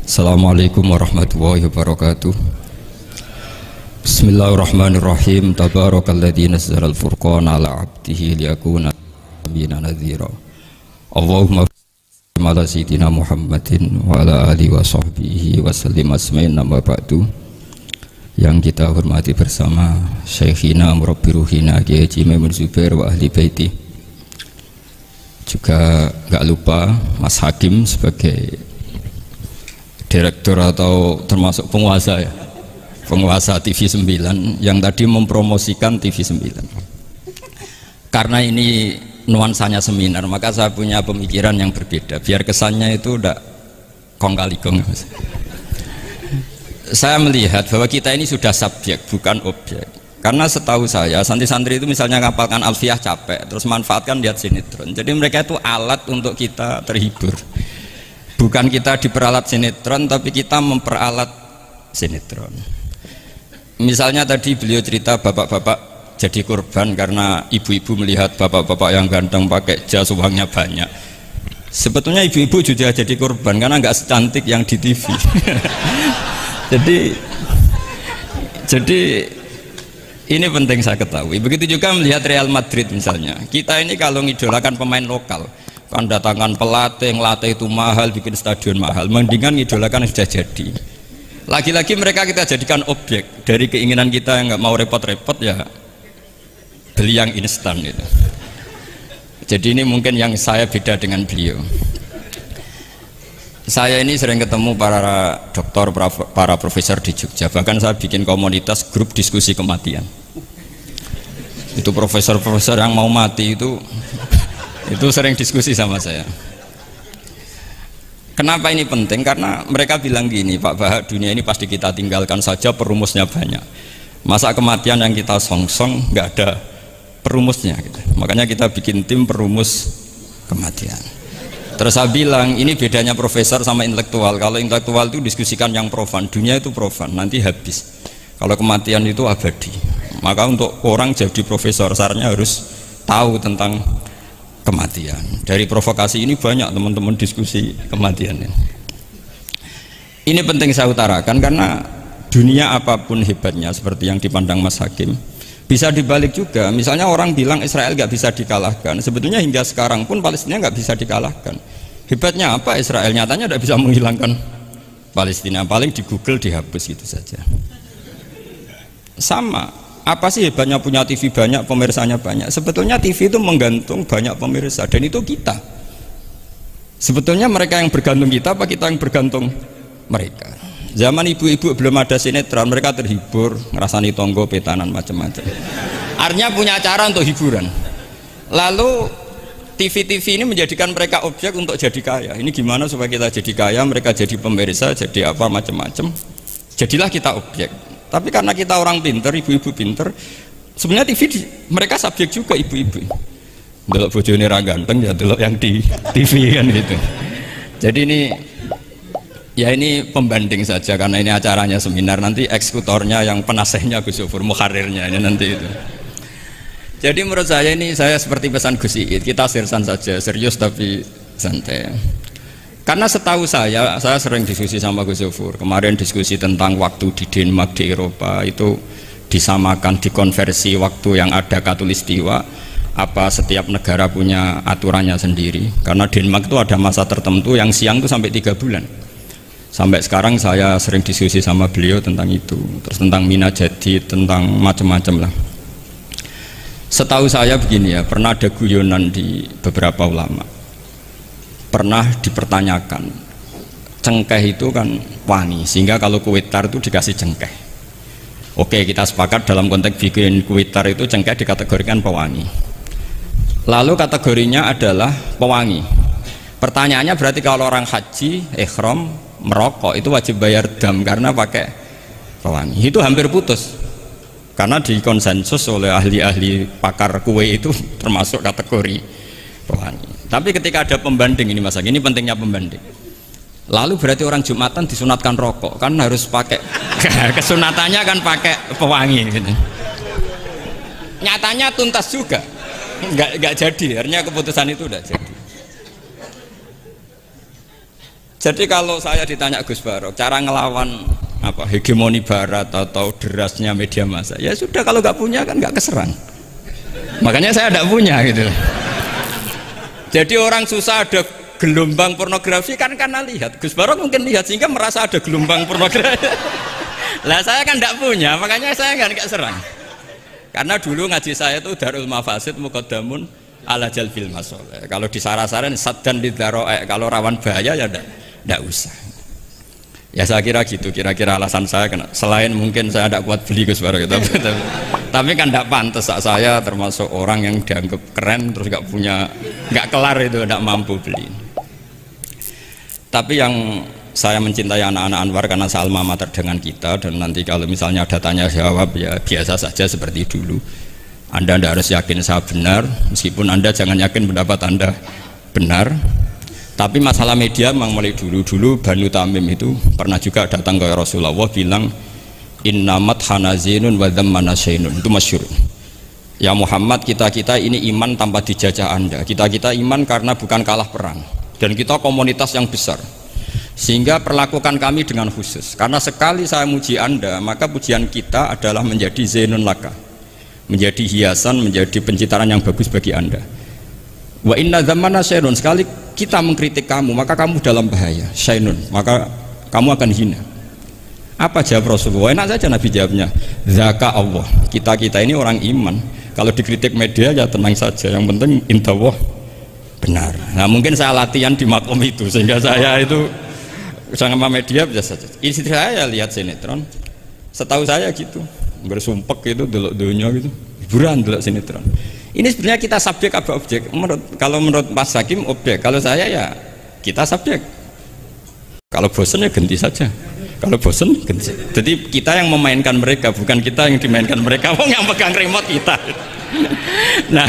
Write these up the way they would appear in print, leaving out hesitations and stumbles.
Assalamualaikum warahmatullahi wabarakatuh. Bismillahirrahmanirrahim. Tabarakalladzi nazzala al-furqana ala 'abdihi liyakuna lin-'alamin nadhira. Allahumma shalli ala sayyidina Muhammadin wa ala alihi wa sahbihi wa sallim asma'in nama ba'du. Yang kita hormati bersama Syekhina Murabbi Ruhina Kiai Haji Maimun Zubair wa ahli baiti. Juga gak lupa Mas Hakim sebagai direktur atau termasuk penguasa ya, penguasa TV 9 yang tadi mempromosikan TV 9. Karena ini nuansanya seminar, maka saya punya pemikiran yang berbeda biar kesannya itu udah kong kali kong. Saya melihat bahwa kita ini sudah subjek bukan objek. Karena setahu saya santri-santri itu misalnya ngapalkan alfiah capek terus manfaatkan lihat sinetron, jadi mereka itu alat untuk kita terhibur. Bukan kita diperalat sinetron, tapi kita memperalat sinetron. Misalnya tadi beliau cerita bapak-bapak jadi korban karena ibu-ibu melihat bapak-bapak yang ganteng pakai jas uangnya banyak. Sebetulnya ibu-ibu juga jadi korban karena nggak secantik yang di TV. jadi ini penting saya ketahui. Begitu juga melihat Real Madrid misalnya. Kita ini kalau ngidolakan pemain lokal, kan datangkan pelatih, ngelatih itu mahal, bikin stadion mahal, mendingan ngidolakan yang sudah jadi. Lagi-lagi mereka kita jadikan objek dari keinginan kita yang nggak mau repot-repot, ya beli yang instan gitu. Jadi ini mungkin yang saya beda dengan beliau. Saya ini sering ketemu para dokter, para profesor di Jogja, bahkan saya bikin komunitas grup diskusi kematian. Itu profesor-profesor yang mau mati itu sering diskusi sama saya. Kenapa ini penting? Karena mereka bilang gini, Pak Bahak, dunia ini pasti kita tinggalkan saja, perumusnya banyak. Masa kematian yang kita songsong nggak ada perumusnya gitu. Makanya kita bikin tim perumus kematian. Terus saya bilang, ini bedanya profesor sama intelektual. Kalau intelektual itu diskusikan yang profan, dunia itu profan, nanti habis. Kalau kematian itu abadi. Maka untuk orang jadi profesor, sarannya harus tahu tentang kematian. Dari provokasi ini banyak teman-teman diskusi kematian ini. Ini penting saya utarakan karena dunia apapun hebatnya seperti yang dipandang Mas Hakim bisa dibalik juga. Misalnya orang bilang Israel nggak bisa dikalahkan, sebetulnya hingga sekarang pun Palestina nggak bisa dikalahkan. Hebatnya apa Israel? Nyatanya tidak bisa menghilangkan Palestina, paling di Google dihapus gitu saja. Sama. Apa sih hebatnya punya TV banyak, pemirsanya banyak? Sebetulnya TV itu menggantung banyak pemirsa, dan itu kita. Sebetulnya mereka yang bergantung kita, apa kita yang bergantung mereka? Zaman ibu-ibu belum ada sinetron, mereka terhibur, ngerasani tonggo, petanan, macam-macam. Artinya punya cara untuk hiburan. Lalu TV-TV ini menjadikan mereka objek untuk jadi kaya. Ini gimana supaya kita jadi kaya, mereka jadi pemirsa, jadi apa, macam-macam. Jadilah kita objek. Tapi karena kita orang pinter, ibu-ibu pinter, sebenarnya TV mereka subjek juga ibu-ibu. Delok bojone ra ganteng ya delok yang di TV kan gitu. Jadi ini pembanding saja karena ini acaranya seminar, nanti eksekutornya yang penasehnya Gus Yofur, muharirnya ini nanti itu. Jadi menurut saya ini saya seperti pesan Gus Iit, kita sersan saja, serius tapi santai. Karena setahu saya sering diskusi sama Gus Yofur. Kemarin diskusi tentang waktu di Denmark, di Eropa itu disamakan, dikonversi waktu yang ada katulistiwa. Apa setiap negara punya aturannya sendiri? Karena Denmark itu ada masa tertentu yang siang itu sampai 3 bulan. Sampai sekarang saya sering diskusi sama beliau tentang itu. Terus tentang Mina Jadi, tentang macam-macam lah. Setahu saya begini ya, pernah ada guyonan di beberapa ulama. Pernah dipertanyakan, cengkeh itu kan wangi, sehingga kalau kue tar itu dikasih cengkeh. Oke, kita sepakat dalam konteks bikin kue tar itu cengkeh dikategorikan pewangi. Lalu kategorinya adalah pewangi. Pertanyaannya berarti kalau orang haji, ihram, merokok itu wajib bayar dam karena pakai pewangi. Itu hampir putus. Karena dikonsensus oleh ahli-ahli pakar kue itu termasuk kategori pewangi. Tapi ketika ada pembanding ini Mas, ini pentingnya pembanding. Lalu berarti orang Jumatan disunatkan rokok, kan harus pakai kesunatannya kan pakai pewangi gitu. Nyatanya tuntas juga, nggak jadi. Artinya keputusan itu udah jadi. Jadi kalau saya ditanya Gus Barok, cara ngelawan apa hegemoni Barat atau derasnya media massa, ya sudah kalau nggak punya kan nggak keserang. Makanya saya tidak punya gitu. Jadi orang susah ada gelombang pornografi kan karena lihat. Gus Barok mungkin lihat sehingga merasa ada gelombang pornografi. Lah saya kan tidak punya, makanya saya nggak serang. Karena dulu ngaji saya itu Darul Mafasid Muqaddamun ala Jalbil Masoleh. Kalau disara-saran saddan lidharo'e, kalau rawan bahaya ya tidak usah. Ya saya kira gitu, kira-kira alasan saya kena. Selain mungkin saya tidak kuat beli Gus Barok, tapi kan tidak pantas saya termasuk orang yang dianggap keren terus nggak kelar itu, tidak mampu beli. Tapi yang saya mencintai anak-anak Anwar karena alma mater dengan kita, dan nanti kalau misalnya ada tanya jawab ya biasa saja seperti dulu. Anda tidak harus yakin saya benar, meskipun Anda jangan yakin pendapat Anda benar. Tapi masalah media memang mulai dulu Banu Tamim itu pernah juga datang ke Rasulullah bilang innamat hanazinun wa dhammana syainun, itu masyhur. Ya Muhammad, kita ini iman tanpa dijajah Anda, kita iman karena bukan kalah perang, dan kita komunitas yang besar, sehingga perlakukan kami dengan khusus. Karena sekali saya muji Anda, maka pujian kita adalah menjadi zainun laka, menjadi hiasan, menjadi pencitraan yang bagus bagi Anda. Wa inna dhammana syainun, sekali kita mengkritik kamu maka kamu dalam bahaya, syainun, maka kamu akan hina. Apa jawab Rasulullah? Enak saja Nabi jawabnya, zaka Allah, kita ini orang iman, kalau dikritik media ya tenang saja, yang penting intawah benar. Nah mungkin saya latihan di makom itu sehingga saya itu sama media biasa saja. Istri saya lihat sinetron, setahu saya gitu, bersumpek gitu, delok dunia gitu, hiburan delok sinetron. Ini sebenarnya kita subjek apa objek? Kalau menurut Mas Hakim objek, kalau saya ya kita subjek. Kalau bosan ya ganti saja. Kalau bosan ganti. Jadi kita yang memainkan mereka, bukan kita yang dimainkan mereka. Wong yang pegang remote kita. Nah,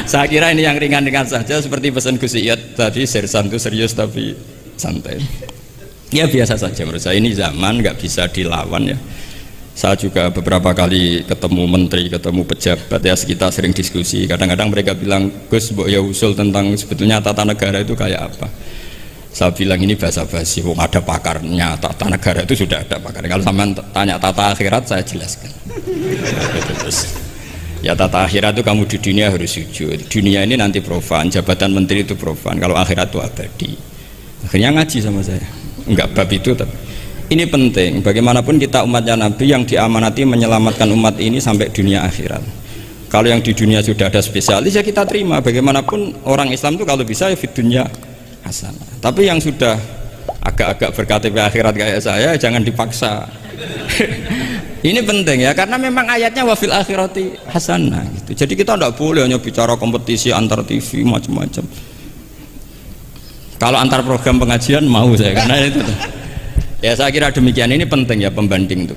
saya kira ini yang ringan-ringan saja, seperti pesan Gus Iyad tadi, sersan itu serius tapi santai. Ya biasa saja menurut saya, ini zaman nggak bisa dilawan ya. Saya juga beberapa kali ketemu menteri, ketemu pejabat ya, kita sering diskusi. Kadang-kadang mereka bilang, Gus, mbok ya usul tentang sebetulnya tata negara itu kayak apa. Saya bilang ini basa-basi, ada pakarnya, tata negara itu sudah ada pakarnya. Kalau sampean tanya tata akhirat, saya jelaskan. Terus, ya tata akhirat itu kamu di dunia harus sujud. Dunia ini nanti profan, jabatan menteri itu profan. Kalau akhirat itu abadi. Akhirnya ngaji sama saya. Enggak bab itu tapi. Ini penting, bagaimanapun kita umatnya Nabi yang diamanati menyelamatkan umat ini sampai dunia akhirat. Kalau yang di dunia sudah ada spesialis ya kita terima, bagaimanapun orang Islam itu kalau bisa ya fit dunya hasanah. Tapi yang sudah agak-agak berKTP akhirat kayak saya jangan dipaksa. Ini penting ya, karena memang ayatnya wafil akhirati hasanah gitu. Jadi kita tidak boleh hanya bicara kompetisi antar TV macam-macam. Kalau antar program pengajian mau saya, karena itu ya saya kira demikian. Ini penting ya pembanding itu,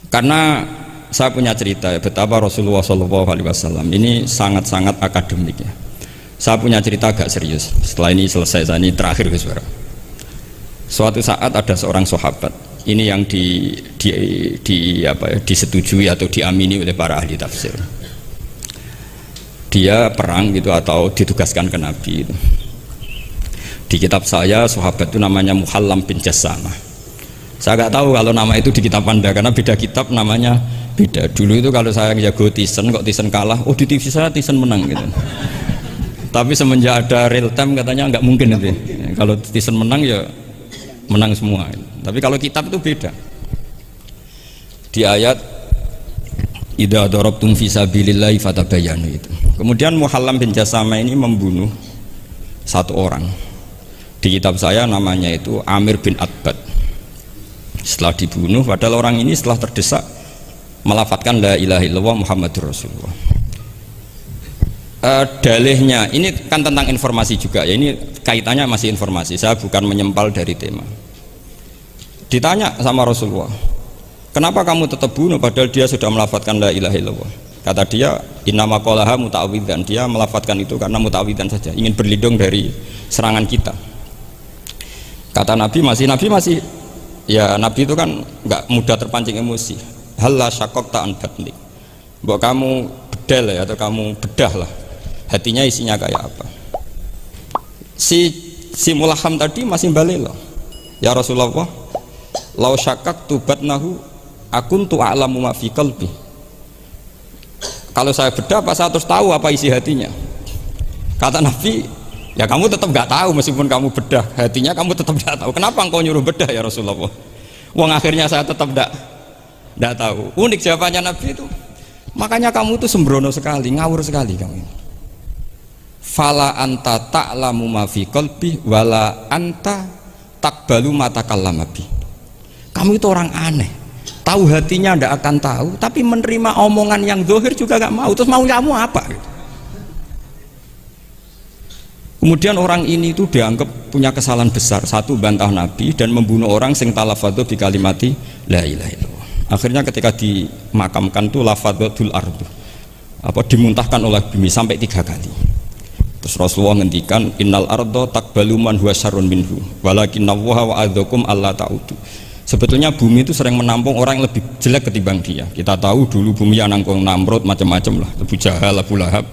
karena saya punya cerita ya, betapa Rasulullah SAW ini sangat-sangat akademik ya. Saya punya cerita agak serius. Setelah ini selesai, saya ini terakhir Gus Bara. Suatu saat ada seorang sahabat, ini yang disetujui atau diamini oleh para ahli tafsir. Dia perang gitu atau ditugaskan ke Nabi itu. Di kitab saya sahabat itu namanya Muhallam bin Jassamah. Saya nggak tahu kalau nama itu di kitab Anda karena beda kitab, namanya beda. Dulu itu kalau saya jago Tyson, kok Tyson kalah, oh di TV saya Tyson menang gitu. Tapi semenjak ada real time katanya nggak mungkin itu. Kalau Tyson menang ya menang semua. Tapi kalau kitab itu beda. Di ayat idza darabtum fi sabilillahi fatabayyanu itu. Kemudian Muhallam bin Jassamah ini membunuh satu orang. Di kitab saya namanya itu Amir bin Atbad. Setelah dibunuh, padahal orang ini setelah terdesak melafadzkan la ilaha illallah Muhammadur Rasulullah. Dalihnya ini kan tentang informasi juga ya, ini kaitannya masih informasi, saya bukan menyempal dari tema. Ditanya sama Rasulullah, kenapa kamu tetap bunuh padahal dia sudah melafadzkan la ilaha illallah? Kata dia, innama qalaha muta'awwidzan, dia melafadzkan itu karena muta'awwidzan saja, ingin berlindung dari serangan kita. Kata Nabi masih ya, Nabi itu kan nggak mudah terpancing emosi. Halla syaqaqta an batnik, bahwa kamu bedal ya, atau kamu bedah lah hatinya isinya kayak apa. Si si mulaham tadi masih balelo. Ya Rasulullah, lau syakak tubatnahu akuntu a'lamu ma fi qalbi. Kalau saya bedah apa saya terus tahu apa isi hatinya? Kata Nabi, ya kamu tetap nggak tahu meskipun kamu bedah hatinya, kamu tetap nggak tahu. Kenapa engkau nyuruh bedah ya Rasulullah? Wong akhirnya saya tetap nggak tahu. Unik jawabannya Nabi itu. Makanya kamu itu sembrono sekali, ngawur sekali kamu. Fala anta ta'lamu ma fi qalbi wala anta taqbalu ma takallama bi. Kamu itu orang aneh. Tahu hatinya ndak akan tahu, tapi menerima omongan yang zahir juga nggak mau. Terus mau kamu apa? Kemudian orang ini itu dianggap punya kesalahan besar. Satu, bantah Nabi dan membunuh orang sing talafadhu bi kalimati la ilaha illallah. Akhirnya ketika dimakamkan tuh lafadhatul ardu, apa dimuntahkan oleh bumi sampai 3 kali. Terus Rasulullah ngendikan innal ardo taqbalu man huwa syarrun minhu walakinnallaha wa'adzakum alla ta'udu. Sebetulnya bumi itu sering menampung orang yang lebih jelek ketimbang dia. Kita tahu dulu bumi yang nangkung Namrud macam-macam lah, Abu Jahal, Abu Lahab.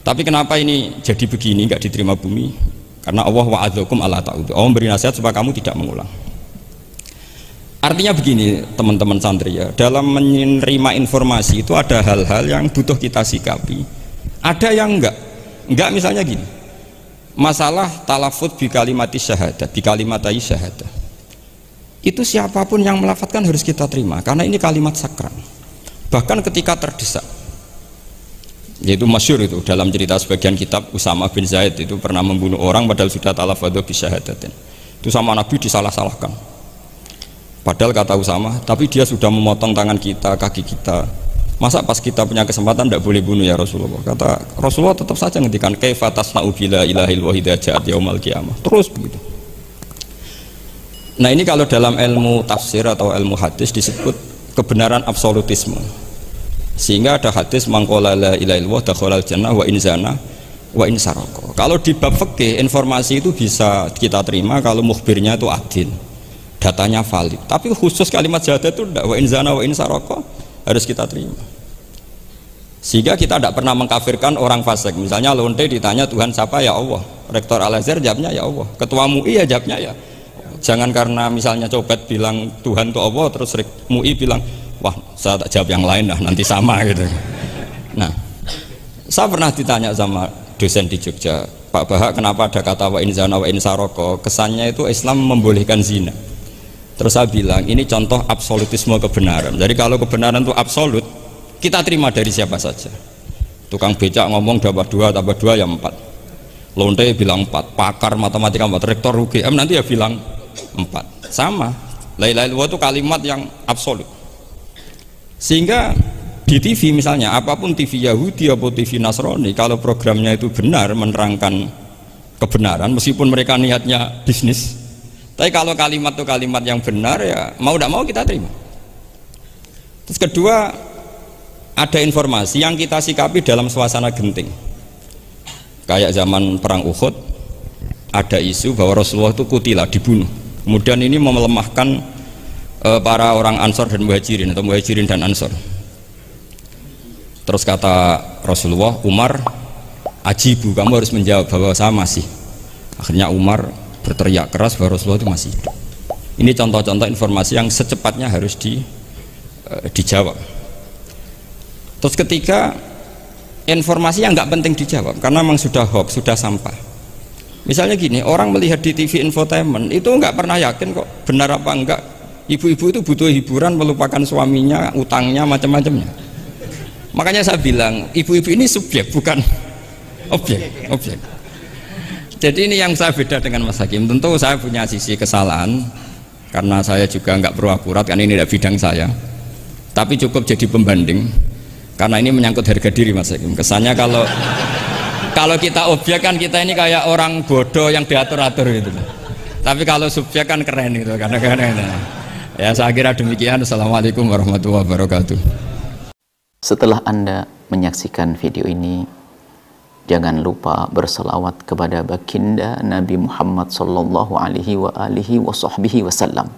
Tapi kenapa ini jadi begini, nggak diterima bumi? Karena Allah wa'adzakum alla ta'udu. Allah memberi nasihat supaya kamu tidak mengulang. Artinya begini teman-teman santri ya, dalam menerima informasi itu ada hal-hal yang butuh kita sikapi. Ada yang enggak misalnya gini. Masalah talafut bi kalimati syahadah, bi kalimatai syahadah. Itu siapapun yang melafadzkan harus kita terima karena ini kalimat sakral. Bahkan ketika terdesak, yaitu masyhur itu dalam cerita sebagian kitab, Usama bin Zaid itu pernah membunuh orang padahal sudah talafadhu bi syahadatin. Itu sama Nabi disalah-salahkan. Padahal kata Usama, tapi dia sudah memotong tangan kita, kaki kita. Masa pas kita punya kesempatan tidak boleh bunuh ya Rasulullah? Kata Rasulullah tetap saja ngendikan kaifa tasna'u bila ilahil wahida ja'at yaumal qiyamah. Terus begitu. Nah ini kalau dalam ilmu tafsir atau ilmu hadis disebut kebenaran absolutisme. Sehingga ada hadis mangqala la ilaha illallah dakhalal jannah wa in zana wa in saraka. Kalau di bab fikih informasi itu bisa kita terima kalau mukhbirnya itu adil, datanya valid. Tapi khusus kalimat syahadat itu tidak, wa in zana wa in saraka harus kita terima. Sehingga kita tidak pernah mengkafirkan orang fasik. Misalnya lonte ditanya Tuhan siapa, ya Allah. Rektor Al-Azhar jawabnya ya Allah. Ketua MUI ya jawabnya ya. Jangan karena misalnya copet bilang Tuhan itu Allah, terus MUI bilang wah saya tak jawab yang lain lah, nanti sama gitu. Nah, saya pernah ditanya sama dosen di Jogja, Pak Bahak, kenapa ada kata wa in zana wa in saroko? Kesannya itu Islam membolehkan zina. Terus saya bilang ini contoh absolutisme kebenaran. Jadi kalau kebenaran itu absolut, kita terima dari siapa saja. Tukang becak ngomong dapat 2 tambah 2 ya 4. Lonte bilang 4, pakar matematika 4, rektor UGM nanti ya bilang 4. Sama. La ilaha illallah itu kalimat yang absolut. Sehingga di TV misalnya, apapun TV Yahudi atau TV Nasrani, kalau programnya itu benar menerangkan kebenaran, meskipun mereka niatnya bisnis, tapi kalau kalimat itu kalimat yang benar ya mau tidak mau kita terima. Terus kedua, ada informasi yang kita sikapi dalam suasana genting. Kayak zaman perang Uhud, ada isu bahwa Rasulullah itu kutilah, dibunuh. Kemudian ini melemahkan para orang Ansor dan Muhajirin atau Muhajirin dan Ansor. Terus kata Rasulullah, Umar, ajibu, kamu harus menjawab bahwa saya masih. Akhirnya Umar berteriak keras bahwa Rasulullah itu masih hidup. Ini contoh-contoh informasi yang secepatnya harus dijawab. Terus ketiga, informasi yang nggak penting dijawab karena memang sudah hoax, sudah sampah. Misalnya gini, orang melihat di TV infotainment itu nggak pernah yakin kok benar apa enggak. Ibu-ibu itu butuh hiburan, melupakan suaminya, utangnya, macam-macamnya. Makanya saya bilang, ibu-ibu ini subjek, bukan objek. Jadi ini yang saya beda dengan Mas Hakim. Tentu saya punya sisi kesalahan karena saya juga nggak perlu akurat, karena ini tidak bidang saya. Tapi cukup jadi pembanding karena ini menyangkut harga diri Mas Hakim. Kesannya kalau kita objek kan kita ini kayak orang bodoh yang diatur-atur gitu. Tapi kalau subjek kan keren gitu, karena ya saya kira demikian. Assalamualaikum warahmatullahi wabarakatuh. Setelah Anda menyaksikan video ini, jangan lupa berselawat kepada baginda Nabi Muhammad sallallahu alaihi wa alihi wasallam.